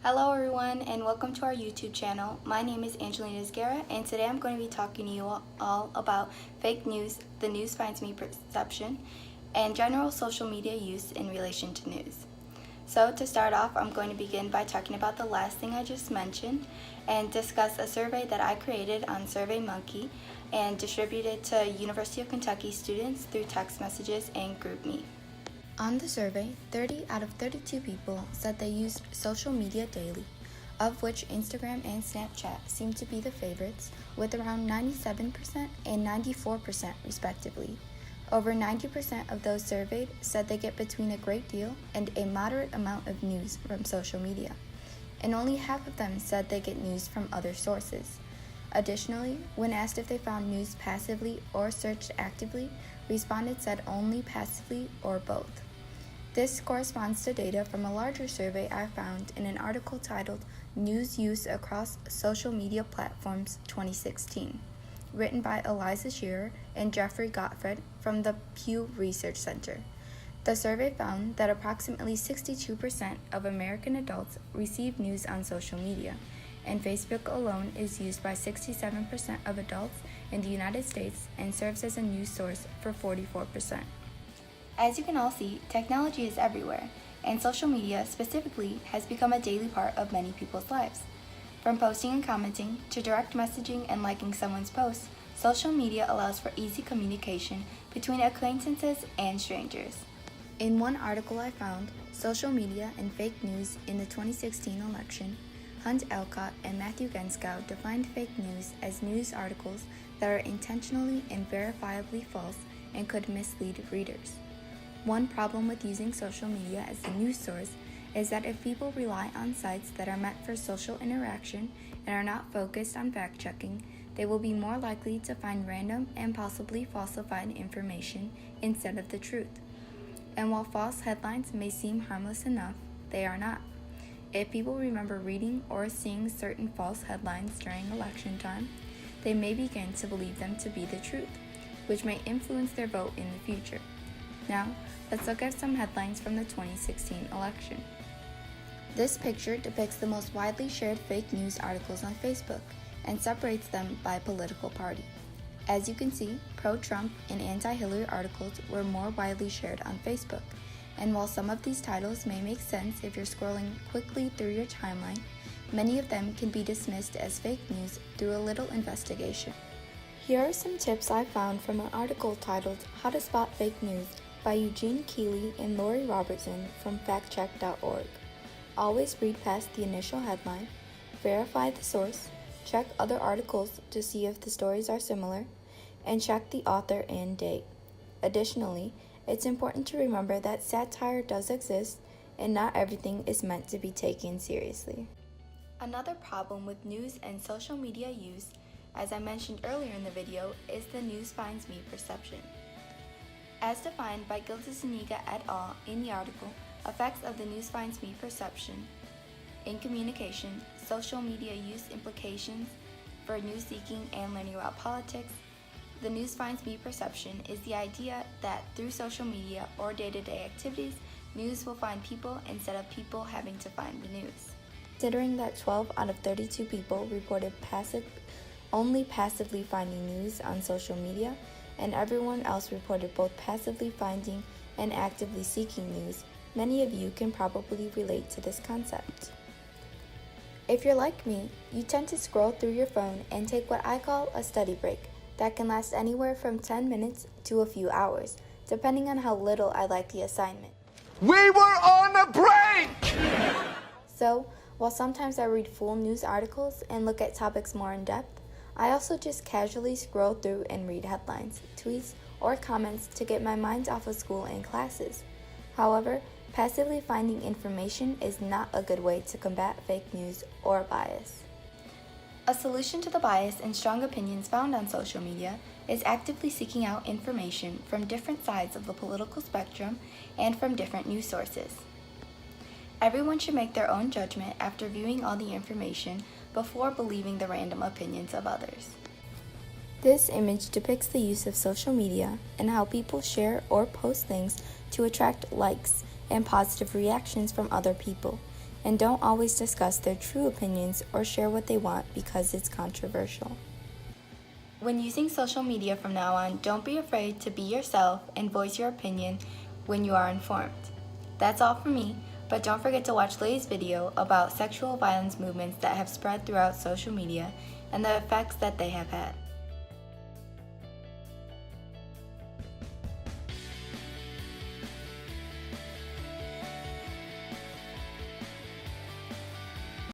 Hello everyone and welcome to our YouTube channel. My name is Angelina, and today I'm going to be talking to you all about fake news, the news finds me perception, and general social media use in relation to news. So to start off, I'm going to begin by talking about the last thing I just mentioned and discuss a survey that I created on SurveyMonkey and distributed to University of Kentucky students through text messages and GroupMe. On the survey, 30 out of 32 people said they used social media daily, of which Instagram and Snapchat seem to be the favorites, with around 97% and 94% respectively. Over 90% of those surveyed said they get between a great deal and a moderate amount of news from social media, and only half of them said they get news from other sources. Additionally, when asked if they found news passively or searched actively, respondents said only passively or both. This corresponds to data from a larger survey I found in an article titled News Use Across Social Media Platforms 2016, written by Eliza Shearer and Jeffrey Gottfried from the Pew Research Center. The survey found that approximately 62% of American adults receive news on social media, and Facebook alone is used by 67% of adults in the United States and serves as a news source for 44%. As you can all see, technology is everywhere, and social media specifically has become a daily part of many people's lives. From posting and commenting to direct messaging and liking someone's posts, social media allows for easy communication between acquaintances and strangers. In one article I found, Social Media and Fake News in the 2016 Election, Hunt Elcott and Matthew Genskow defined fake news as news articles that are intentionally and verifiably false and could mislead readers. One problem with using social media as a news source is that if people rely on sites that are meant for social interaction and are not focused on fact-checking, they will be more likely to find random and possibly falsified information instead of the truth. And while false headlines may seem harmless enough, they are not. If people remember reading or seeing certain false headlines during election time, they may begin to believe them to be the truth, which may influence their vote in the future. Now, let's look at some headlines from the 2016 election. This picture depicts the most widely shared fake news articles on Facebook and separates them by political party. As you can see, pro-Trump and anti-Hillary articles were more widely shared on Facebook, and while some of these titles may make sense if you're scrolling quickly through your timeline, many of them can be dismissed as fake news through a little investigation. Here are some tips I found from an article titled How to Spot Fake News by Eugene Keeley and Lori Robertson from factcheck.org. Always read past the initial headline, verify the source, check other articles to see if the stories are similar, and check the author and date. Additionally, it's important to remember that satire does exist and not everything is meant to be taken seriously. Another problem with news and social media use, as I mentioned earlier in the video, is the news finds me perception. As defined by Gilda-Zuniga et al. In the article, Effects of the News Finds Me Perception in Communication, Social Media Use Implications for News Seeking and Learning About Politics, the news finds me perception is the idea that through social media or day-to-day activities, news will find people instead of people having to find the news. Considering that 12 out of 32 people reported only passively finding news on social media, and everyone else reported both passively finding and actively seeking news, many of you can probably relate to this concept. If you're like me, you tend to scroll through your phone and take what I call a study break that can last anywhere from 10 minutes to a few hours, depending on how little I like the assignment. We were on a break! So, while sometimes I read full news articles and look at topics more in depth, I also just casually scroll through and read headlines, tweets, or comments to get my mind off of school and classes. However, passively finding information is not a good way to combat fake news or bias. A solution to the bias and strong opinions found on social media is actively seeking out information from different sides of the political spectrum and from different news sources. Everyone should make their own judgment after viewing all the information before believing the random opinions of others. This image depicts the use of social media and how people share or post things to attract likes and positive reactions from other people, and don't always discuss their true opinions or share what they want because it's controversial. When using social media from now on, don't be afraid to be yourself and voice your opinion when you are informed. That's all for me, but don't forget to watch Lay's video about sexual violence movements that have spread throughout social media and the effects that they have had.